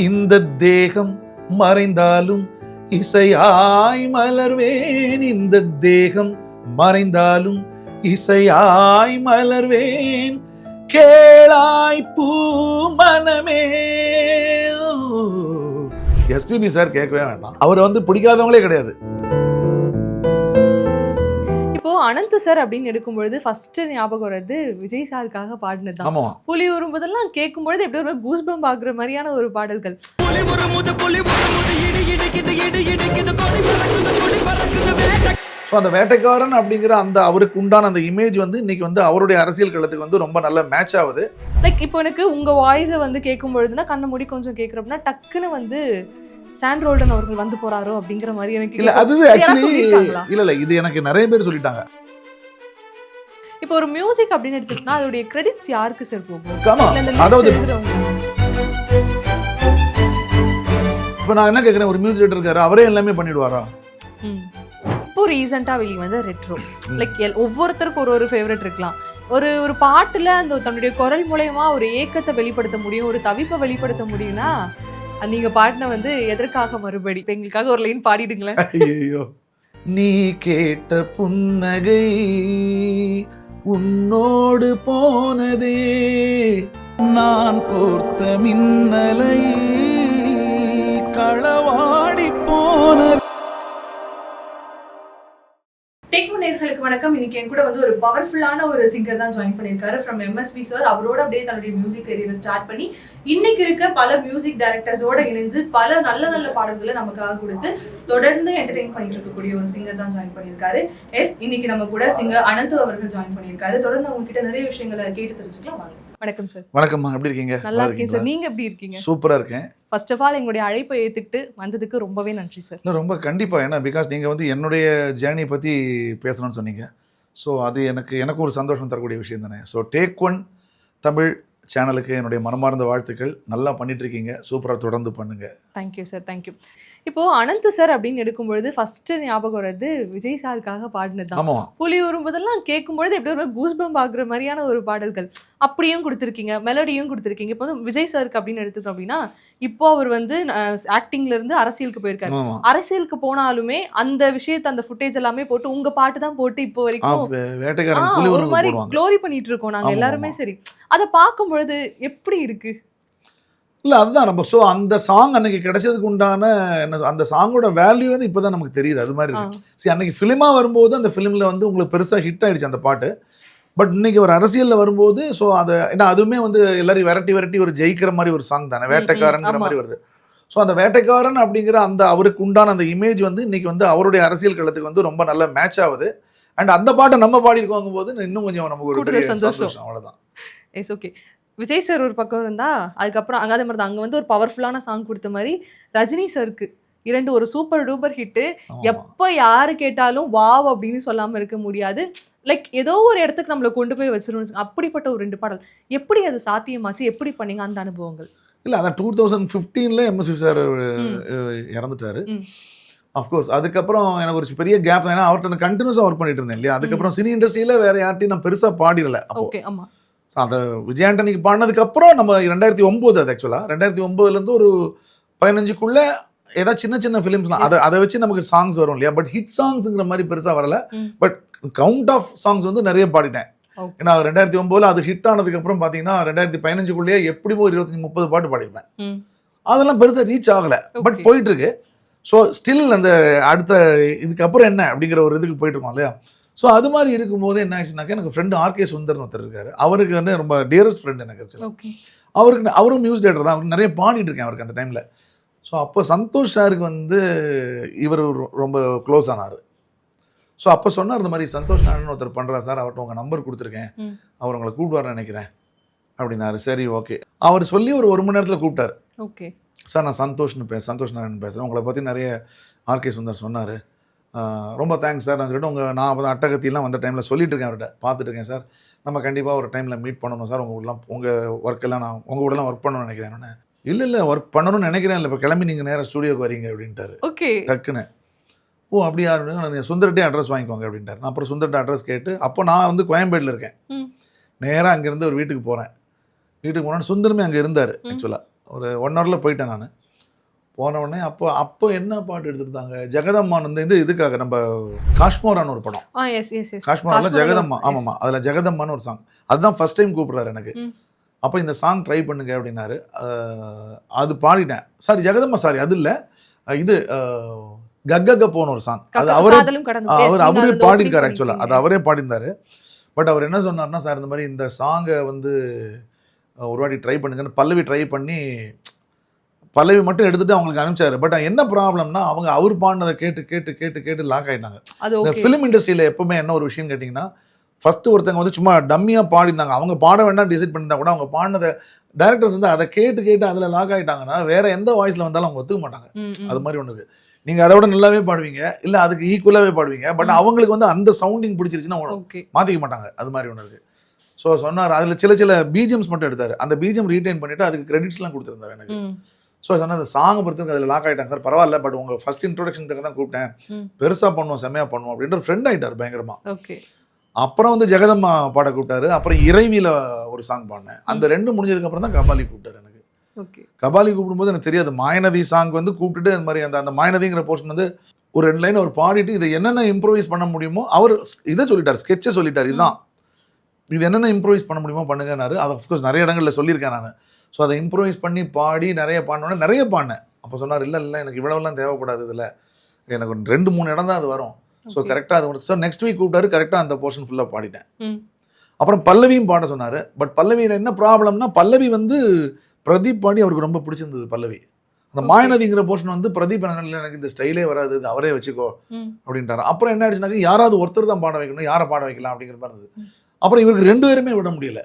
இந்த தேகம் மறைந்தாலும் இசையாய் மலர்வேன். இந்த தேகம் மறைந்தாலும் இசையாய் மலர்வேன். கேளாய் பூ மனமே. எஸ்பிபி சார் கேட்கவே வேண்டாம், அவர் வந்து பிடிக்காதவங்களே கிடையாது. இப்போ அனந்த் சார் அப்படின்னு எடுக்கும்பொழுது ஃபர்ஸ்ட் ஞாபகம் வர்றது விஜய் சாருக்காக பாடினது தான். புலி வரும்போதெல்லாம் கேட்கும்பொழுது எப்படி ஒரு கூஸ்பம்ப் ஆகுற மாதிரியான ஒரு பாடல்கள். ஸோ அந்த வேட்டைக்காரன் அப்படிங்கிற அந்த அவருக்கு உண்டான அந்த இமேஜ் வந்து இன்னைக்கு வந்து அவருடைய அரசியல் களத்துக்கு வந்து ரொம்ப நல்ல மேட்ச் ஆகுது. லைக் இப்போ எனக்கு உங்க வாய்ஸை வந்து கேட்கும் பொழுதுனா கண்ணை மூடி கொஞ்சம் கேட்குறப்பனா டக்குன்னு வந்து சாண்ட் ரோல்டன் அவர்கள் வந்து போறாரோ அப்படிங்கிற மாதிரி எனக்கு இல்ல அது ஆக்சுவலி இல்ல இது எனக்கு நிறைய பேர் சொல்லிட்டாங்க. இப்போ ஒரு மியூசிக் அப்படின்னு எடுத்துக்கிட்டா அதோடைய கிரெடிட்ஸ் யாருக்கு சார் போகும்? அதாவது இப்போ நான் என்ன கேட்குறேன், ஒரு மியூசிக் டைரக்டர் இருக்காரு, அவரே எல்லாமே பண்ணிடுவாரா? இப்போ ரீசெண்டாக வெளியே வந்து ரெட்ரோ லைக் ஒவ்வொருத்தருக்கும் ஒரு ஃபேவரட் இருக்கலாம். ஒரு பாட்டுல அந்த தன்னுடைய குரல் மூலயமா ஒரு ஏக்கத்தை வெளிப்படுத்த முடியும், ஒரு தவிப்பை வெளிப்படுத்த முடியும்னா நீங்க பாடின வந்து எதற்காக மறுபடி எங்களுக்காக ஒரு லைன் பாடிடுங்களேன். ஐயோ, நீ கேட்ட புன்னகை உன்னோடு போனதே, நான் கோர்த்த மின்னலை களவாடி போனது. நேயர்களுக்கு வணக்கம். இன்னைக்கு என் கூட வந்து ஒரு பவர்ஃபுல்லான ஒரு சிங்கர் தான் ஜாயின் பண்ணியிருக்காரு ஃப்ரம் எம்எஸ்பி சார். அவரோட அப்படியே தன்னுடைய மியூசிக் கரியரை ஸ்டார்ட் பண்ணி இன்னைக்கு இருக்க பல மியூசிக் டைரக்டர்ஸோட இணைஞ்சு பல நல்ல நல்ல பாடல்களை நமக்காக கொடுத்து தொடர்ந்து என்டர்டெயின் பண்ணிட்டு இருக்கக்கூடிய ஒரு சிங்கர் தான் ஜாயின் பண்ணியிருக்காரு. இன்னைக்கு நம்ம கூட சிங்கர் அனந்த் அவர்கள் ஜாயின் பண்ணியிருக்காரு. தொடர்ந்து அவங்க கிட்ட நிறைய விஷயங்களை கேட்டு தெரிஞ்சுக்கலாம் வாங்க. வணக்கம் சார். வணக்கம்மா, எப்படி இருக்கீங்க? நல்லா இருக்கேன் சார், நீங்க எப்படி இருக்கீங்க? சூப்பரா இருக்கேன். ஃபர்ஸ்ட் ஆஃப் ஆல் எங்களுடைய அழைப்பை ஏற்றுக்கிட்டு வந்ததுக்கு ரொம்பவே நன்றி சார். இல்லை ரொம்ப கண்டிப்பாக, ஏன்னா பிகாஸ் நீங்கள் வந்து என்னுடைய ஜேர்னி பற்றி பேசணும்னு சொன்னீங்க. ஸோ அது எனக்கு ஒரு சந்தோஷம் தரக்கூடிய விஷயம் தானே. ஸோ டேக் ஒன் தமிழ் சேனலுக்கு என்னுடைய மனமார்ந்த வாழ்த்துக்கள். நல்லா பண்ணிட்டு இருக்கீங்க, சூப்பராக தொடர்ந்து பண்ணுங்க. Thank you sir, thank you. இப்போ அனந்த் சார் அப்படின்னு எடுக்கும்பொழுது ஃபர்ஸ்ட் ஞாபகம் வர்றது விஜய் சாருக்காக பாடினது தான். புலி வரும்போதெல்லாம் கேட்கும்பொழுது எப்படி ஒரு கூஸ்பம்ப் ஆகுற மாதிரியான ஒரு பாடல்கள் அப்படியும் கொடுத்துருக்கீங்க, மெலடியும் கொடுத்துருக்கீங்க. இப்போ வந்து விஜய் சாருக்கு அப்படின்னு எடுத்துட்டோம் அப்படின்னா இப்போ அவர் வந்து ஆக்டிங்ல இருந்து அரசியலுக்கு போயிருக்காரு. அரசியலுக்கு போனாலுமே அந்த விஷயத்தை அந்த ஃபுட்டேஜ் எல்லாமே போட்டு உங்க பாட்டு தான் போட்டு இப்போ வரைக்கும் ஒரு மாதிரி க்ளோரி பண்ணிட்டு இருக்கோம் நாங்க எல்லாருமே. சரி, அதை பார்க்கும்பொழுது எப்படி இருக்கு? இல்லை அதுதான் நம்ம. ஸோ அந்த சாங் அன்னைக்கு கிடைச்சதுக்கு உண்டான என்ன, அந்த சாங்கோட வேல்யூ வந்து இப்போ தான் நமக்கு தெரியுது. அது மாதிரி இருக்கு. சரி, அன்னைக்கு ஃபிலிமாக வரும்போது அந்த ஃபிலிமில் வந்து உங்களுக்கு பெருசாக ஹிட் ஆகிடுச்சு அந்த பாட்டு. பட் இன்னைக்கு ஒரு அரசியலில் வரும்போது ஸோ அதை ஏன்னா அதுவுமே வந்து எல்லாரையும் விரட்டி ஒரு ஜெயிக்கிற மாதிரி ஒரு சாங் தானே, வேட்டைக்காரங்கிற மாதிரி வருது. ஸோ அந்த வேட்டைக்காரன் அப்படிங்கிற அந்த அவருக்கு உண்டான அந்த இமேஜ் வந்து இன்னைக்கு வந்து அவருடைய அரசியல் களத்துக்கு வந்து ரொம்ப நல்ல மேட்ச் ஆகுது. அண்ட் அந்த பாட்டை நம்ம பாடிருக்கோங்கும் போது இன்னும் கொஞ்சம் நமக்கு ஒரு பெரிய சந்தோஷம். அவ்வளோதான். It's okay. விஜய் சார் ஒரு பக்கம் இருந்தா அதுக்கப்புறம் அங்கே அதே மாதிரி தான் அங்கே வந்து ஒரு பவர்ஃபுல்லான சாங் கொடுத்த மாதிரி ரஜினி சாருக்கு இரண்டு ஒரு சூப்பர் டூப்பர் ஹிட்டு. எப்போ யாரு கேட்டாலும் வாவ் அப்படின்னு சொல்லாமல் இருக்க முடியாது. லைக் ஏதோ ஒரு இடத்துக்கு நம்மளை கொண்டு போய் வச்சிருவோம். அப்படிப்பட்ட ஒரு 2 பாடல் எப்படி அது சாத்தியமாச்சு, எப்படி பண்ணீங்க அந்த அனுபவங்கள்? இல்லை அதான் 2015 எம்எஸ்வி சார் இறந்துட்டாரு. அஃப்கோர்ஸ் அதுக்கப்புறம் எனக்கு ஒரு பெரிய கேப். ஏன்னா அவர்கிட்ட கண்டினியூஸாக ஒர்க் பண்ணிட்டு இருந்தேன் இல்லையா. அதுக்கப்புறம் சினி இண்டஸ்ட்ரியில் வேற யார்ட்டையும் நான் பெருசாக பாடிடல. ஓகே, ஆமாம். ஸோ அதை விஜயாண்டனிக்கு பாடினதுக்கப்புறம் நம்ம 2009 அது ஆக்சுவலாக 2009 ஒரு 15 ஏதாவது சின்ன சின்ன ஃபிலிம்ஸ்லாம் அதை வச்சு நமக்கு சாங்ஸ் வரும் இல்லையா. பட் ஹிட் சாங்ஸுங்கிற மாதிரி பெருசாக வரல. பட் கவுண்ட் ஆஃப் சாங்ஸ் வந்து நிறைய பாடிட்டேன். ஏன்னா 2009 அது ஹிட் ஆனதுக்கப்புறம் பார்த்தீங்கன்னா 2015 எப்படியும் 25-30 பாட்டு பாடிருப்பேன். அதெல்லாம் பெருசாக ரீச் ஆகலை, பட் போயிட்டு இருக்கு. ஸோ ஸ்டில் அந்த அடுத்த இதுக்கப்புறம் என்ன அப்படிங்கிற ஒரு இதுக்கு போயிட்டு இருக்கோம் இல்லையா. ஸோ அது மாதிரி இருக்கும்போது என்ன ஆயிடுச்சுனாக்கா, எனக்கு ஃப்ரெண்டு ஆர்கே சுந்தர்னு ஒருத்தர் இருக்காரு. அவருக்கு வந்து ரொம்ப டியரஸ்ட் ஃப்ரெண்ட் எனக்கு. அவரும் மியூசிக் டைரக்டர் தான், அவருக்கு நிறைய பாடிட்டு இருக்கேன் அவருக்கு அந்த டைமில். ஸோ அப்போ சந்தோஷ் சாருக்கு வந்து இவர் ரொம்ப க்ளோஸ் ஆனார். ஸோ அப்போ சொன்னார், இந்த மாதிரி சந்தோஷ் நாராயணன் ஒருத்தர் பண்ணுறாரு சார், அவர்கிட்ட உங்கள் நம்பர் கொடுத்துருக்கேன், அவர் உங்களை கூப்பிடுவார்னு நினைக்கிறேன் அப்படின்னாரு. சரி ஓகே. அவர் சொல்லி ஒரு மணி நேரத்தில் கூப்பிட்டார். ஓகே சார், நான் சந்தோஷ் நாராயணன் பேசுகிறேன், உங்களை பற்றி நிறைய ஆர்கே சுந்தர் சொன்னார், ரொம்ப தேங்க்ஸ் சார். நான் சொல்லிட்டு நான் அட்டகத்திலாம் வந்த டைமில் சொல்லிட்டு இருக்கேன் அவர்கிட்ட, பார்த்துட்டு இருக்கேன் சார், நம்ம கண்டிப்பாக ஒரு டைமில் மீட் பண்ணணும் சார், உங்கள் ஒர்க்கெல்லாம் நான் உங்கள் கூடலாம் ஒர்க் பண்ணணும்னு நினைக்கிறேன். இல்லை ஒர்க் பண்ணணும்னு நினைக்கிறேன், இல்லை இப்போ கிளம்பி நீங்கள் நேராக ஸ்டூடியோக்கு வரீங்க அப்படின்ட்டாரு. ஓகே டக்குன்னு. ஓ அப்படியா, நீங்கள் சுந்தர்கிட்டே அட்ரஸ் வாங்கிக்கோங்க அப்படின்ட்டார். நான் அப்புறம் சுந்தர்கிட்ட அட்ரஸ் கேட்டு, அப்போ நான் வந்து கோயம்பேடில் இருக்கேன். நேராக அங்கேருந்து ஒரு வீட்டுக்கு போகிறேன். வீட்டுக்கு போனால் சுந்தரமே அங்கே இருந்தார் ஆக்சுவலாக. ஒரு 1 ஹவரில் போயிட்டேன் நான். போன உடனே அப்போ என்ன பாட்டு எடுத்துருந்தாங்க, ஜெகதம்மான் வந்து இதுக்காக நம்ம காஷ்மோரான்னு ஒரு படம். காஷ்மோராவில் ஜெகதம்மா, ஆமாம்மா, அதில் ஜெகதம்மான்னு ஒரு சாங். அதுதான் ஃபர்ஸ்ட் டைம் கூப்பிட்றாரு எனக்கு. அப்போ இந்த சாங் ட்ரை பண்ணுங்க அப்படின்னாரு. அது பாடிட்டேன். சாரி ஜெகதம்மா, சாரி அது இல்லை, இது கக்கக போன ஒரு சாங். அது அவரே பாடியிருக்காரு ஆக்சுவலாக, அது அவரே பாடியிருந்தாரு. பட் அவர் என்ன சொன்னார்னா, சார் இந்த மாதிரி இந்த சாங்கை வந்து ஒரு வாட்டி ட்ரை பண்ணுங்கன்னு பல்லவி ட்ரை பண்ணி பல்லவி மட்டும் எடுத்துட்டு அவங்களுக்கு அனுப்பிச்சாரு. பட் என்ன ப்ராப்ளம்னா, அவர் பாடினதை கேட்டு கேட்டு கேட்டு கேட்டு லாக் ஆகிட்டாங்க. இந்த ஃபிலிம் இண்டஸ்ட்ரியில் எப்பவுமே என்ன ஒரு விஷயம் கேட்டிங்கன்னா, ஃபர்ஸ்ட் ஒருத்தங்க வந்து சும்மா டம்மியாக பாடினாங்க, அவங்க பாட வேண்டாம் டிசைட் பண்ணியிருந்தா கூட அவங்க பாடினதை டேரக்டர்ஸ் வந்து அதை கேட்டு கேட்டு அதில் லாக் ஆகிட்டாங்கன்னா வேற எந்த வாய்ஸில் வந்தாலும் அவங்க ஒத்துக்க மாட்டாங்க. அது மாதிரி ஒன்று இருக்குது. நீங்கள் அதை விட நல்லாவே பாடுவீங்க, இல்லை அதுக்கு ஈக்குவலாகவே பாடுவீங்க, பட் அவங்களுக்கு வந்து அந்த சவுண்டிங் பிடிச்சிருச்சுன்னா மாற்றிக்க மாட்டாங்க. அது மாதிரி ஒன்று இருக்குது. ஸோ சொன்னார், அதில் சில பிஜிஎம்ஸ் மட்டும் எடுத்தார். அந்த பிஜிஎம் ரீடைன் பண்ணிவிட்டு அதுக்கு கிரெடிட்ஸ்லாம் கொடுத்துருந்தார் எனக்கு. ஸோ சொன்னால் அந்த சாங்கை பொறுத்தவரைக்கும் அதில் லாக் ஆகிட்டாங்க சார், பரவாயில்ல, பட் உங்கள் ஃபர்ஸ்ட் இன்ட்ரோடக்ஷனுக்காக தான் கூப்பிட்டேன், பெருசாக பண்ணுவோம், செம்மையாக பண்ணுவோம் அப்படின்ற ஃப்ரெண்ட் ஆகிட்டார் பயங்கரமாக. அப்புறம் வந்து ஜெகதம்மா பாட கூப்பிட்டாரு. அப்புறம் இறைவியில் ஒரு சாங் பாடினேன். அந்த 2 முடிஞ்சதுக்கப்புறம் தான் கபாலி கூப்பிட்டாரு எனக்கு. கபாலி கூப்பிடும்போது எனக்கு தெரியாது, மாயநதி சாங் வந்து கூப்பிட்டுட்டு அந்த மாதிரி அந்த மாயநதிங்கிற போர்ஷன் வந்து ஒரு 2 லைன் அவர் பாடிட்டு இதை என்னென்ன இம்ப்ரோவைஸ் பண்ண முடியுமோ அவர் இதை சொல்லிட்டார், ஸ்கெட்சை சொல்லிட்டார், இதுதான் இது என்னென்ன இம்ப்ரோவைஸ் பண்ண முடியுமோ பண்ணுங்கன்னாரு. அது அஃப்கோர்ஸ் நிறைய இடங்களில் சொல்லியிருக்கேன் நான். ஸோ அதை இம்ப்ரோவைஸ் பண்ணி பாடி நிறைய பாடினோடனே நிறைய பாடினேன். அப்போ சொன்னார், இல்லை எனக்கு இவ்வளோலாம் தேவைப்படாது, இதில் எனக்கு 2-3 இடம் தான் அது வரும். ஸோ கரெக்டாக அது உங்களுக்கு. ஸோ நெக்ஸ்ட் வீக் கூப்பிட்டாரு, கரெக்டாக அந்த போர்ஷன் ஃபுல்லாக பாடிட்டேன். அப்புறம் பல்லவியும் பாட சொன்னார். பட் பல்லவியில் என்ன ப்ராப்ளம்னா, பல்லவி வந்து பிரதீப் பாடி அவருக்கு ரொம்ப பிடிச்சிருந்தது பல்லவி. அந்த மாயநதிங்கிற போர்ஷன் வந்து பிரதீப் எனக்கு இந்த ஸ்டைலே வராது, இது அவரே வச்சுக்கோ அப்படின்ட்டாரு. அப்புறம் என்ன ஆயிடுச்சுனாக்கா, யாராவது ஒருத்தர் தான் பாட வைக்கணும், யாரை பாட வைக்கலாம் அப்படிங்கிற மாதிரி இருந்தது. அப்புறம் இவருக்கு 2 பேருமே விட முடியல.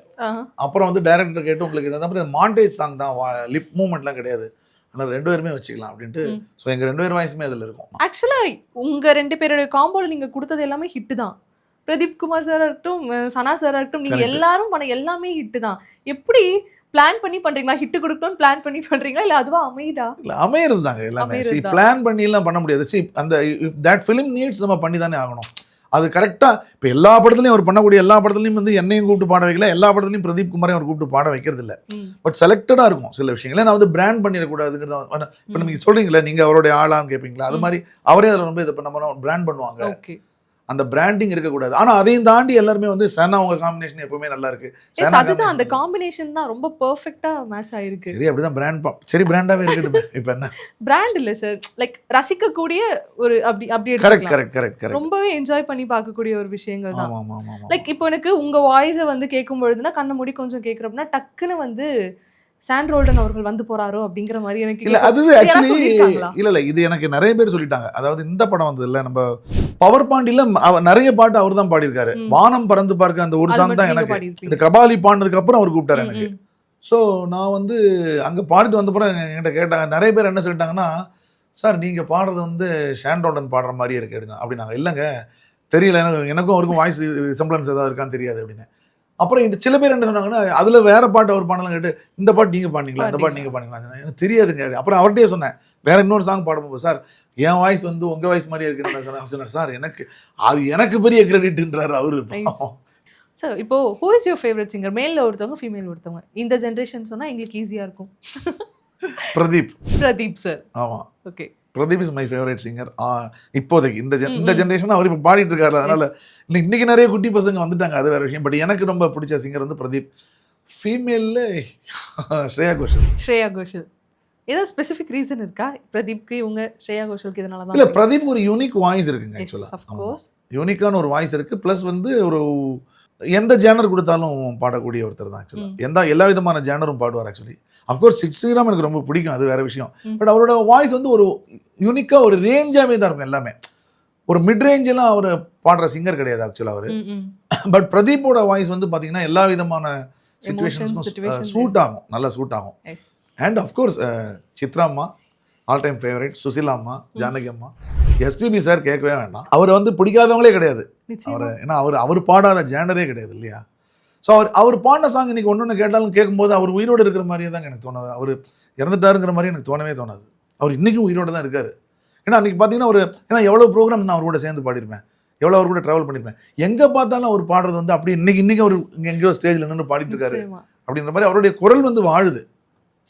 அப்புறம் வந்து டைரக்டர் கேட்டு உங்களுக்கு இதை மாண்டேஜ் சாங் தான், லிப் மூவ்மெண்ட்லாம் கிடையாது, ஆனால் 2 பேருமே வச்சுக்கலாம் அப்படின்ட்டு. ஸோ எங்கள் 2 பேர் வாய்ஸுமே அதில் இருக்கும். ஆக்சுவலாக உங்கள் 2 பேரோட காம்போவில் நீங்கள் கொடுத்தது எல்லாமே ஹிட்டு தான். பிரதீப் குமார் சாராக இருக்கட்டும், சனா சாராக இருக்கட்டும், நீங்கள் எல்லாரும் பண்ண எல்லாமே ஹிட்டு தான். எப்படி பிளான் பண்ணி பண்றீங்களா? ஹிட் கொடுக்கணும்னு பிளான் பண்ணி பண்றீங்களா, இல்லை அதுவா அமையுதா? இல்லை அமையிறது தாங்க எல்லாமே. பிளான் பண்ணிலாம் பண்ண முடியாது. அந்த இஃப் தட் ஃபிலிம் நீட்ஸ் நம்ம பண்ணி தானே ஆகணும். அது கரெக்டாக இப்போ எல்லா படத்துலையும் அவர் பண்ணக்கூடிய எல்லா படத்துலையும் வந்து என்னையும் கூப்பிட்டு பாட வைக்கல, எல்லா படத்துலையும் பிரதீப் குமாரையும் அவர் கூப்பிட்டு பாட வைக்கிறது இல்லை. பட் செலக்டடாக இருக்கும் சில விஷயங்களே. நான் வந்து பிராண்ட் பண்ணிடக்கூடாதுங்கிறது. இப்போ நீங்கள் சொல்கிறீங்களா, நீங்கள் அவருடைய ஆளான்னு கேட்பீங்களா, அது மாதிரி அவரே அதில் ரொம்ப இதை பண்ண பிராண்ட் பண்ணுவாங்க. அந்த பிராண்டிங் இருக்கக்கூடாது. ஆனால் அதையும் தாண்டி எல்லாருமே வந்து சனா உங்க காம்பினேஷன் எப்பவுமே நல்லா இருக்கு. அதுதான் அந்த காம்பினேஷன் தான் ரொம்ப பெர்ஃபெக்ட்டா மேட்ச் ஆயிருக்கு. சரி அப்படிதான் பிராண்ட் சரி பிராண்டாவே இருக்கட்டும். இப்போ என்ன பிராண்ட் இல்ல சார், லைக் ரசிக்கக்கூடிய ஒரு அப்படி கரெக்ட் ரொம்பவே என்ஜாய் பண்ணி பார்க்கக்கூடிய ஒரு விஷயங்கள் தான். லைக் இப்போ எனக்கு உங்க வாய்ஸை வந்து கேட்கும் பொழுதுனா கண்ணை மூடி கொஞ்சம் கேட்குறப்பனா டக்குன்னு வந்து சாண்ட் ரோல்டன் அவர்கள் வந்து போறாரோ அப்படிங்கிற மாதிரி எனக்கு இல்ல. அது ஆக்சுவலி இல்ல இது எனக்கு நிறைய பேர் சொல்லிட்டாங்க. அதாவது இந்த படம் வந்தது இல்ல, நம்ம பவர் பாண்டியில நிறைய பாட்டு அவர் தான் பாடியிருக்காரு. வானம் பறந்து பார்க்க அந்த ஒரு சாங் தான் எனக்கு. இந்த கபாலி பாடினதுக்கு அப்புறம் அவர் கூப்பிட்டாரு எனக்கு. ஸோ நான் வந்து அங்கே பாடிட்டு வந்தப்பறம் என்கிட்ட கேட்டாங்க நிறைய பேர், என்ன சொல்லிட்டாங்கன்னா, சார் நீங்கள் பாடுறது வந்து சாண்ட் ரோல்டன் பாடுற மாதிரியே இருக்கு அப்படின்னாங்க. இல்லைங்க தெரியல, எனக்கும் அவருக்கும் வாய்ஸ் ரிசம்பிளன்ஸ் ஏதாவது இருக்கான்னு தெரியாது அப்படின்னு. அப்புறம் சில பேர் என்ன சொன்னாங்கன்னா, அதில் வேற பாட்டு அவர் பாடலாம் கேட்டு, இந்த பாட்டு நீங்கள் பாடினீங்களா, இந்த பாட்டு நீங்கள் பாடிங்களா, எனக்கு தெரியாதுங்க. அப்புறம் அவர்கிட்டயே சொன்னேன், வேற இன்னொரு சாங் பாடும்போது, சார் என் வாய்ஸ் வந்து உங்கள் வாய்ஸ் மாதிரியே இருக்குன்னு சொன்னார். சார் எனக்கு பெரிய கிரெடிட்ன்றாரு அவரு. சார் இப்போ who is your favourite singer? மேலில் ஒருத்தவங்க, ஃபீமேல் ஒருத்தவங்க. இந்த ஜென்ரேஷன் சொன்னால் எங்களுக்கு ஈஸியாக இருக்கும். பிரதீப் சார். ஆமாம், okay. Pradeep is my favourite singer இப்போதைக்கு. இந்த ஜென்ரேஷன் அவர் இப்போ பாடிட்டு இருக்காரு. அதனால இன்னைக்கு நிறைய குட்டி பசங்க வந்துட்டாங்க, அது வேற விஷயம். பட் எனக்கு ரொம்ப பிடிச்ச சிங்கர் வந்து பிரதீப். ஃபீமேலில் ஸ்ரேயா கோஷல். ஏதாவது ஸ்பெசிஃபிக் ரீசன் இருக்கா பிரதீப்க்கு இவங்க ஸ்ரேயா கோஷலுக்கு இதனால தான்? இல்லை, பிரதீப் ஒரு யூனிக் வாய்ஸ் இருக்குங்க. ஆக்சுவலாக யூனிக்கான ஒரு வாய்ஸ் இருக்குது. ப்ளஸ் வந்து ஒரு எந்த ஜேனர் கொடுத்தாலும் பாடக்கூடிய ஒருத்தர் தான். ஆக்சுவலாக எல்லா விதமான ஜேனரும் பாடுவார். ஆக்சுவலி அஃப்கோர்ஸ் ஸ்ரீராம் எனக்கு ரொம்ப பிடிக்கும், அது வேற விஷயம். பட் அவரோட வாய்ஸ் வந்து ஒரு யூனிக்காக ஒரு ரேஞ்சாகவே தான் இருக்கும் எல்லாமே. ஒரு மிட் ரேஞ்செல்லாம் அவர் பாடுற சிங்கர் கிடையாது ஆக்சுவலாக அவர். பட் பிரதீப்போட வாய்ஸ் வந்து பார்த்தீங்கன்னா எல்லா விதமான சிச்சுவேஷன்ஸ்க்கும் சூட் ஆகும், நல்லா சூட் ஆகும். அண்ட் அஃப்கோர்ஸ் சித்ரா அம்மா ஆல் டைம் ஃபேவரட், சுசிலா அம்மா, ஜானகி அம்மா, எஸ்பிபி சார் கேட்கவே வேண்டாம். அவர் வந்து பிடிக்காதவங்களே கிடையாது அவர். ஏன்னா அவர் பாடாத ஜேனரே கிடையாது இல்லையா. ஸோ அவர் பாடின சாங் இன்னைக்கு ஒன்று கேட்டாலும் கேட்கும்போது அவர் உயிரோடு இருக்கிற மாதிரியே தான் எனக்கு தோணுது. அவர் இறந்துட்டாருங்கிற மாதிரி எனக்கு தோணவே தோணாது. அவர் இன்றைக்கும் உயிரோடு தான் இருக்கார். ஏன்னா அன்றைக்கி பார்த்தீங்கன்னா ஏன்னா எவ்வளோ ப்ரோக்ராம் நான் அவர் கூட சேர்ந்து பாடிருப்பேன், எவ்வளோ அவர் கூட ட்ராவல் பண்ணியிருப்பேன். எங்கே பார்த்தாலும் அவர் பாடுறது வந்து அப்படி இன்னைக்கு அவர் எங்கேயோ ஸ்டேஜில் நின்று பாடிட்டு இருக்காரு அப்படின்ற மாதிரி அவருடைய குரல் வந்து வாழுது.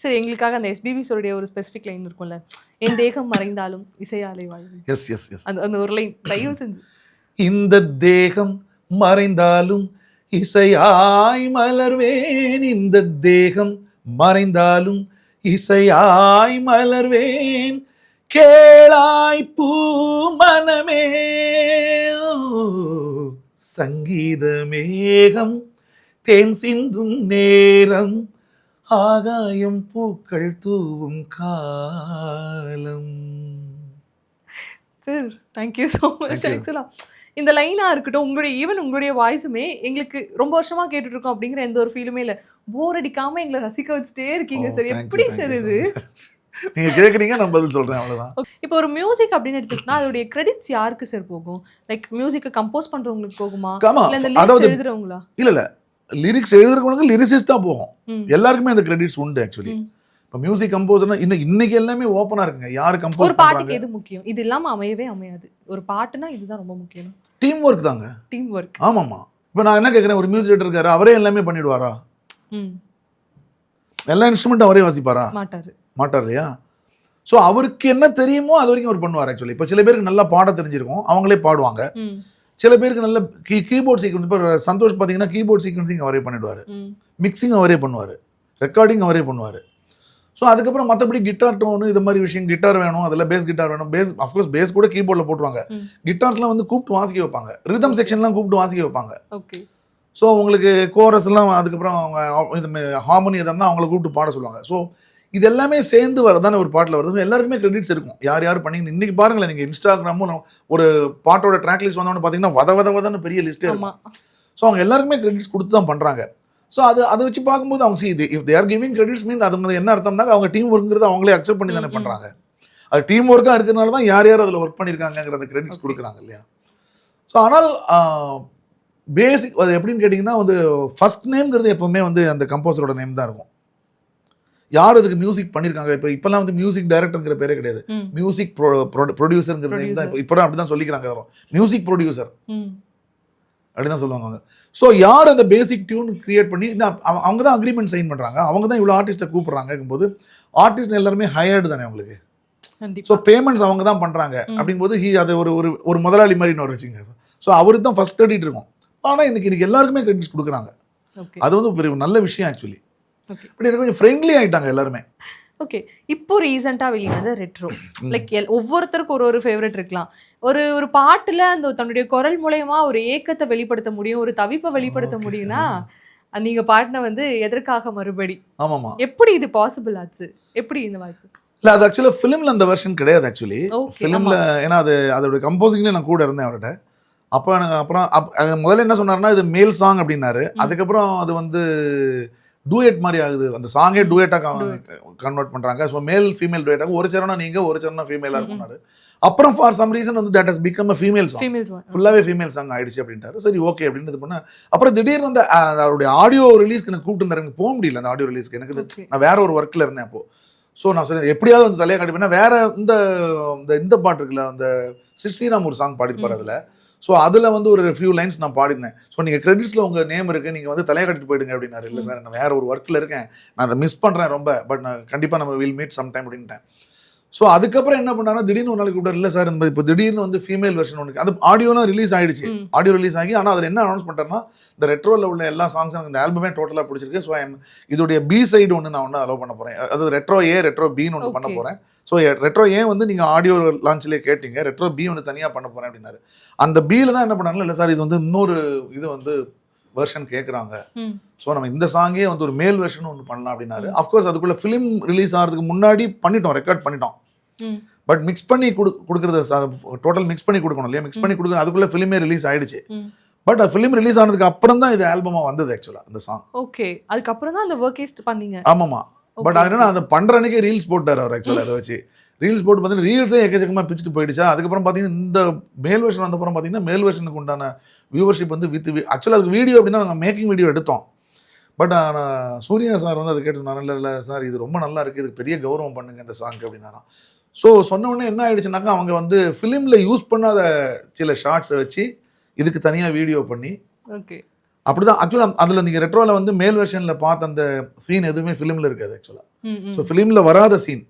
சரி, எங்களுக்காக அந்த எஸ்பிபி சாருடைய ஒரு ஸ்பெசிஃபிக் லைன் இருக்கும்ல, என் தேகம் மறைந்தாலும் இசையாலே வாழ்வேன். Yes yes yes. அந்த அந்த ஒரு லைன் தயவு செஞ்சு. இந்த தேகம் மறைந்தாலும் இசையாய் மலர்வேன், இந்த தேகம் மறைந்தாலும் இசையாய் மலர்வேன், கேளாய் பூ மனமே சங்கீத மேகம் தேன் சிந்தும் நேரம், ஆகாயம் பூக்கள் தூவும் காலம். Sir thank you so much. ஆக்சுவலா இந்த லைனா இருக்கட்டும், உங்களுடைய வாய்ஸுமே எங்களுக்கு ரொம்ப வருஷமா கேட்டுட்டு இருக்கோம் அப்படிங்கிற எந்த ஒரு ஃபீலுமே இல்லை. போர் அடிக்காம எங்களை ரசிக்க வச்சுட்டே இருக்கீங்க சார். எப்படி சார் இது? நீங்க கேக்குறீங்க, நான் பதில் சொல்றேன், அவ்வளவுதான். இப்போ ஒரு மியூசிக் அப்படின்னு எடுத்துக்கிட்டா அதோடைய கிரெடிட்ஸ் யாருக்கு சார் போகும்? லைக் மியூசிக்கை கம்போஸ் பண்றவங்களுக்கு போகுமா, இல்ல இந்த லிரிக்ஸ் எழுதுறவங்களா? இல்ல லிரிக்ஸ் எழுதுறவங்களுக்கு லிரிசிஸ்ட் தான் போகும். எல்லாருக்குமே அந்த கிரெடிட்ஸ் உண்டு ஆக்சுவலி. இப்போ மியூசிக் கம்போசர்னா இன்னைக்கு எல்லாமே ஓப்பனா இருக்குங்க. யாரு கம்போஸ் ஒரு பாட்டுக்கு எது முக்கியம்? இது இல்லாம அமையவே அமையாது. ஒரு பாட்டுனா இதுதான் ரொம்ப முக்கியம். டீம் ஒர்க் தாங்க. Team work. ஆமாமா. இப்போ நான் என்ன கேட்குறேன், ஒரு மியூசிக் டைரக்டர் இருக்காரு, அவரே எல்லாமே பண்ணிடுவாரா? எல்லா இன்ஸ்ட்ருமெண்ட்டும் அவரே வாசிப்பாரா? மாட்டார் இல்லையா? ஸோ அவருக்கு என்ன தெரியுமோ அது வரைக்கும் அவர் பண்ணுவார் ஆக்சுவலி. இப்போ சில பேருக்கு நல்லா பாட தெரிஞ்சிருக்கும், அவங்களே பாடுவாங்க. சில பேருக்கு நல்ல கீபோர்ட் சீக்வன்ஸ், இப்போ சந்தோஷ் பார்த்தீங்கன்னா கீபோர்ட் சீக்வன்சிங் அவரே பண்ணிடுவார், மிக்சிங் அவரே பண்ணுவார், ரெக்கார்டிங் அவரே பண்ணுவார். ஸோ அதுக்கப்புறம் மற்றபடி கிட்டார் டோனு இது மாதிரி விஷயம், கிட்டார் வேணும், அதில் பேஸ் கிட்டார் வேணும். பேஸ் அஃப்கோர்ஸ் பேஸ் கூட கீபோர்டில் போட்டுருவாங்க. கிட்டார்ஸ்லாம் வந்து கூப்பிட்டு வாசிக்க வைப்பாங்க, ரிதம் செக்ஷன்லாம் கூப்பிட்டு வாசிக்க வைப்பாங்க. ஸோ உங்களுக்கு கோரஸ்லாம் அதுக்கப்புறம் அவங்க இது ஹார்மோனி எதனா அவங்கள கூப்பிட்டு பாட சொல்லுவாங்க. ஸோ இது எல்லாமே சேர்ந்து வரதானே ஒரு பாட்டில் வருது. எல்லாருக்குமே கிரெடிட்ஸ் இருக்கும், யார் யார் பண்ணீங்க. இன்னைக்கு பாருங்களேன், நீங்கள் இன்ஸ்டாகிராமும் ஒரு பாட்டோட ட்ராக் லிஸ்ட் வந்தோன்னு பார்த்தீங்கன்னா வதன்னு பெரிய லிஸ்ட்டே இருக்கும். ஸோ அவங்க எல்லாருக்குமே கிரெடிட்ஸ் கொடுத்து தான் பண்ணுறாங்க. ஸோ அதை வச்சு பார்க்கும்போது அவங்க if they are giving credits mean அது என்ன அர்த்தம்னா அவங்க டீம் ஒர்க்குங்கிறது அவங்களே அக்செப்ட் பண்ணி தானே பண்ணுறாங்க. அது டீம் ஒர்க்காக இருக்கிறதுனால தான் யார் யார் அதில் ஒர்க் பண்ணியிருக்காங்கிற அந்த கிரெடிட்ஸ் கொடுக்குறாங்க இல்லையா? ஸோ ஆனால் பேசிக் அது எப்படின்னு கேட்டிங்கன்னா வந்து ஃபர்ஸ்ட் நேம்ங்கிறது எப்போவுமே வந்து அந்த கம்போசரோட நேம் தான் இருக்கும். யார் அதுக்கு மியூசிக் பண்ணியிருக்காங்க. இப்போல்லாம் வந்து மியூசிக் டைரக்டர்ங்கிற பேரே கிடையாது, மியூசிக் ப்ரொடியூசருங்கிற நேம் தான். இப்போ அப்படி தான் சொல்லிக்கிறாங்க, மியூசிக் ப்ரொடியூசர் அப்படிதான் சொல்லுவாங்க. ஸோ யார் அந்த பேசிக் டியூன் கிரியேட் பண்ணி அவங்க தான் அக்ரிமெண்ட் சைன் பண்ணுறாங்க, அவங்க தான் இவ்வளோ ஆர்டிஸ்ட்டை கூப்பிட்றாங்க போது ஆர்டிஸ்ட் எல்லாருமே ஹையர்டு தானே அவங்களுக்கு. ஸோ பேமெண்ட்ஸ் அவங்க தான் பண்ணுறாங்க அப்படிங்கும்போது அது ஒரு முதலாளி மாதிரி இன்னொரு வச்சுங்க. ஸோ அவருக்கு தான் ஃபர்ஸ்ட் கிரெடிட் இருக்கும். ஆனால் இன்னைக்கு எல்லாருக்குமே கிரெடிட்ஸ் கொடுக்குறாங்க. அது வந்து ஒரு நல்ல விஷயம் ஆக்சுவலி. இப்படி எனக்கு கொஞ்சம் ஃப்ரெண்ட்லி ஆகிட்டாங்க எல்லாருமே. ஓகே, இப்போ ரீசெண்டாக வெளியானது ரெட்ரோ. லைக் ஒவ்வொருத்தருக்கும் ஒரு ஃபேவரட் இருக்கலாம். ஒரு பாட்டில் அந்த தன்னுடைய குரல் மூலயமா ஒரு ஏக்கத்தை வெளிப்படுத்த முடியும், ஒரு தவிப்பை வெளிப்படுத்த முடியும்னா நீங்க பாடின வந்து எதற்காக மறுபடி. ஆமாமா, எப்படி இது பாசிபிள் ஆச்சு? எப்படி இந்த வாய்ப்பு? இல்லை, அது ஆக்சுவலாக ஃபிலிமில் அந்த வெர்ஷன் கிடையாது ஆக்சுவலி. ஃபிலிமில் ஏன்னா அதோட கம்போசிங்லேயே நான் கூட இருந்தேன் அவர்கிட்ட. அப்போ எனக்கு அப்புறம் முதல்ல என்ன சொன்னார்னா இது மேல் சாங் அப்படின்னாரு. அதுக்கப்புறம் அது வந்து டூயட் மாதிரி ஆகுது, அந்த சாங்கே டூயட்டாக கன்வெர்ட் பண்ணுறாங்க. ஸோ மேல் ஃபீமேல் டூயட்டாக ஒரு சரணம் நீங்கள் ஒரு சரணம் ஃபீமேலாக இருக்குனாரு. அப்புறம் ஃபார் சம் ரீசன் வந்து that has become a female song, ஃபுல்லாகவே ஃபீமேல் சாங் ஆயிடுச்சு அப்படின்ட்டாரு. சரி ஓகே அப்படின்னு இது பண்ண அப்புறம் திடீர்னு வந்து அவருடைய ஆடியோ ரிலீஸ்க்கு எனக்கு கூப்பிட்டு இருந்தாரு. எனக்கு போக முடியல அந்த ஆடியோ ரிலீஸ்க்கு, எனக்கு நான் வேற ஒரு ஒர்க்கில் இருந்தேன் அப்போ. ஸோ நான் சொன்னேன் எப்படியாவது வந்து தலையை காட்டிப்பேன்னா வேற இந்த பாட்டு இருக்குல்ல, அந்த ஸ்ரீராம் ஒரு சாங் பாடிப்பார் அதில். ஸோ அதில் வந்து ஒரு ஃபியூ லைன்ஸ் நான் பாடினேன். ஸோ நீங்கள் கிரெடிட்ஸில் உங்கள் நேம் இருக்குது, நீங்கள் வந்து தலையை கட்டிட்டு போயிடுங்க அப்படின்னாரு. இல்லை சார், நான் வேறு ஒரு ஒர்க்கில் இருக்கேன், நான் அதை மிஸ் பண்ணுறேன் ரொம்ப, பட் நான் கண்டிப்பாக நம்ம வில் மீட் சம் டைம் அப்படின்ட்டேன். ஸோ அதுக்கப்புறம் என்ன பண்ணாங்கன்னா திடீர்னு ஒரு நாளைக்கு கூப்பிட்டாரு, இல்லை சார் இப்போ திடீர்னு வந்து ஃபீமேல் வெர்ஷன் ஒன்று அது ஆடியோலாம் ரிலீஸ் ஆகிடுச்சு. ஆடியோ ரிலீஸ் ஆகி ஆனால் அதில் என்ன அனௌன்ஸ் பண்ணுறேன்னா இந்த ரெட்ரோவில் உள்ள எல்லா சாங்ஸும் எனக்கு இந்த ஆல்பமே டோட்டலாக பிடிச்சிருக்கு. ஸோ இதோடைய பி சைடு ஒன்று நான் ஒன்று அலோவ் பண்ண போகிறேன். அது ரெட்ரோ ஏ ரெட்ரோ பின்னு ஒன்று பண்ண போகிறேன். ஸோ ரெட்ரோ ஏ வந்து நீங்கள் ஆடியோ லான்ச்லேயே கேட்டீங்க, ரெட்ரோ பி ஒன்று தனியாக பண்ண போகிறேன் அப்படின்னாரு. அந்த பியில் தான் என்ன பண்ணாங்களோ, இல்லை சார் இது வந்து இன்னொரு இது வந்து வெர்ஷன் கேட்குறாங்க, ஸோ நம்ம இந்த சாங்கே வந்து ஒரு மேல் வெர்ஷன் ஒன்று பண்ணலாம் அப்படின்னாரு. அஃப்கோர்ஸ் அதுக்குள்ளே ஃபிலிம் ரிலீஸ் ஆகிறதுக்கு முன்னாடி பண்ணிட்டோம், ரெக்கார்ட் பண்ணிட்டோம். பட் மிக்ஸ் பண்ணி கொடுக்குறது டோட்டல் மிக்ஸ் பண்ணி கொடுக்கணும் இல்லையா? மிக்ஸ் பண்ணி கொடுக்குறது அதுக்குள்ளே ஃபிலிமே ரிலீஸ் ஆயிடுச்சு. பட் ஃபிலிம் ரிலீஸ் ஆனதுக்கு அப்புறம் தான் இது ஆல்பமா வந்தது ஆக்சுவலா அந்த சாங். ஓகே, அதுக்கப்புறம் தான் அந்த ஒர்க் பண்ணீங்க. ஆமாமா, பட் அது என்ன, அதை பண்ற அன்னைக்கே ரீல்ஸ் போட்டார் அவர் ஆக்சுவலா. அதை வச்சு ரீல்ஸ் போட்டு பார்த்தீங்கன்னா ரீல்ஸே எக்கச்சக்கமாக பிச்சுட்டு போயிடுச்சா. அதுக்கப்புறம் பார்த்தீங்கன்னா இந்த மேல் வெர்ஷன் வந்தப்புறம் பார்த்தீங்கன்னா மேல் வெர்ஷனுக்கு உண்டான வியூவர்ஷிப் வந்து ஆக்சுவலாக அதுக்கு வீடியோ அப்படின்னா நாங்கள் மேக்கிங் வீடியோ எடுத்தோம். பட் ஆனால் சூர்யா சார் வந்து அதை கேட்டு இல்லை சார் இது ரொம்ப நல்லா இருக்குது, இதுக்கு பெரிய கௌரவம் பண்ணுங்க இந்த சாங்க்கு அப்படின்னாராம். ஸோ சொன்ன உடனே என்ன ஆயிடுச்சுனாக்கா அவங்க வந்து ஃபிலிமில் யூஸ் பண்ணாத சில ஷார்ட்ஸை வச்சு இதுக்கு தனியாக வீடியோ பண்ணி அப்படிதான் ஆக்சுவலாக அதில் நீங்கள் ரெட்ரோவில் வந்து மேல் வெர்ஷனில் பார்த்த அந்த சீன் எதுவுமே ஃபிலிமில் இருக்காது ஆக்சுவலாக. ஸோ ஃபிலிமில் வராத சீன்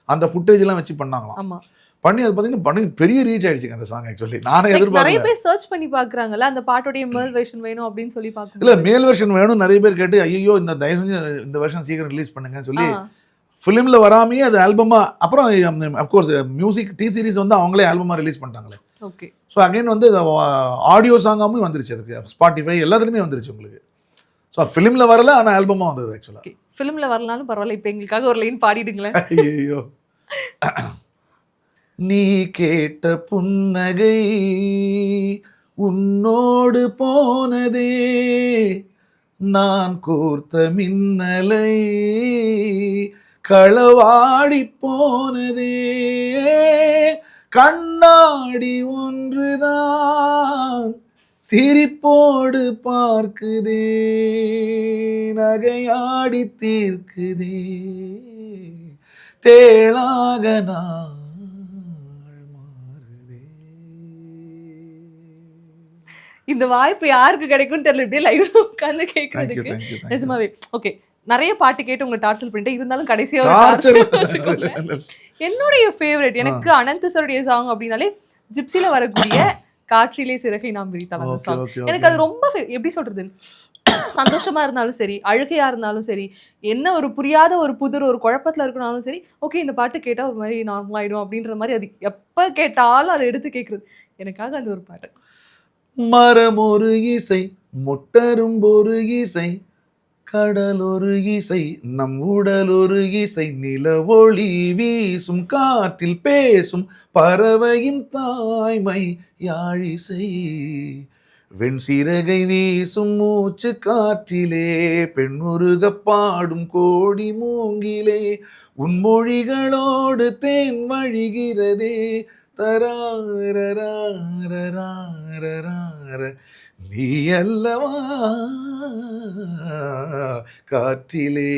அந்த ஃபுட்டேஜ்லாம் வச்சு பண்ணாங்களாம். பண்ணி அது பார்த்தீங்கன்னா பெரிய ரீச் ஆயிடுச்சுங்க அந்த சாங். ஆக்சுவலி நானே எதிர்பார்க்கல. நிறைய பேர் சர்ச் பண்ணி பார்க்குறாங்கல்ல அந்த பாட்டோடைய மேல் வெர்ஷன் வேணும் அப்படின்னு சொல்லி பார்க்க. இல்லை மேல் வெர்ஷன் வேணும் நிறைய பேர் கேட்டு ஐயோ இந்த தயவு செஞ்சு இந்த வெர்ஷன் சீக்கிரம் ரிலீஸ் பண்ணுங்கன்னு சொல்லி ஃபிலிமில் வராமையே அது ஆல்பமாக அப்புறம் அஃப்கோர்ஸ் மியூசிக் டி சீரிஸ் வந்து அவங்களே ஆல்பமாக ரிலீஸ் பண்ணிட்டாங்களே. ஓகே. ஸோ அகைன் வந்து ஆடியோ சாங்காகவும் வந்துருச்சு, அதுக்கு ஸ்பாட்டிஃபை எல்லாத்துலேயுமே வந்துருச்சு உங்களுக்கு. ஸோ ஃபிலிமில் வரல ஆனால் ஆல்பமாக வந்தது ஆக்சுவலாக. ஃபிலிமில் வரலாலும் பரவாயில்ல, இப்போ எங்களுக்காக ஒரு லைன் பாடிடுங்களேன். ஐயோ நீ கேட்ட புன்னகை உன்னோடு போனதே, நான் கோர்த்த மின்னலை களவாடி போனதே, கண்ணாடி ஒன்றுதான் சிரிப்போடு பார்க்குதே, நகையாடி தீர்க்குதே, தேளாக நான் மாறுதே. இந்த வாய்ப்பு யாருக்கு கிடைக்கும்னு தெரியல, இப்படியே லைவ்ல உட்கார்ந்து கேட்கறதுக்கு. நிஜமாவே ஓகே, நிறைய பாட்டு கேட்டு உங்களை டார்ச்சர் பண்ணிட்டு இருந்தாலும் கடைசியா ஒரு டார்ச்சர். என்னுடைய ஃபேவரட் எனக்கு அனந்த் சாருடைய சாங் அப்படின்னாலே ஜிப்சில வரக்கூடிய காற்றிலே சிறகை நாம் விரித்தால் அந்த சாங். எனக்கு அது ரொம்ப எப்படி சொல்றது, சந்தோஷமா இருந்தாலும் சரி, அழுகையா இருந்தாலும் சரி, என்ன ஒரு புரியாத ஒரு புதிர் ஒரு குழப்பத்துல இருக்கனாலும் சரி, ஓகே இந்த பாட்டு கேட்டா ஒரு மாதிரி நார்மல் ஆயிடும் அப்படின்ற மாதிரி அது எப்ப கேட்டாலும் அதை எடுத்து கேட்கறது எனக்காக அந்த ஒரு பாட்டு. மரம் ஒரு இசை, முட்டரும்பொரு இசை, கடல் ஒரு இசை, நம் உடல் ஒரு இசை, நிலவொளி வீசும் காற்றில் பேசும் பறவையின் தாய்மை யாழிசை, வெண்சிறகை வீசும் மூச்சு காற்றிலே, பெண்ணுருக பாடும் கோடி மூங்கிலே, உன்மொழிகளோடு தேன் வழிகிறதே, தராரராரராரரார, நீ அல்லவா காற்றிலே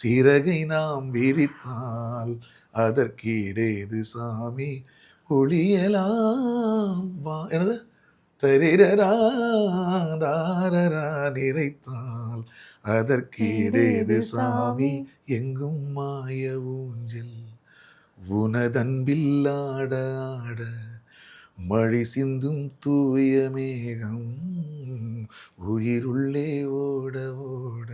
சிறகை நாம் விரித்தால் அதற்கீடேது சாமி ஒளியலாம் வா என்னது தரிரரா தாரரா நிறைத்தால் அதற்கீடேது சாமி எங்கும் மாய ஊஞ்சல் உனதன்பில் ஆட ஆட மழை சிந்தும் தூய மேகம் உயிருள்ளே ஓட ஓட.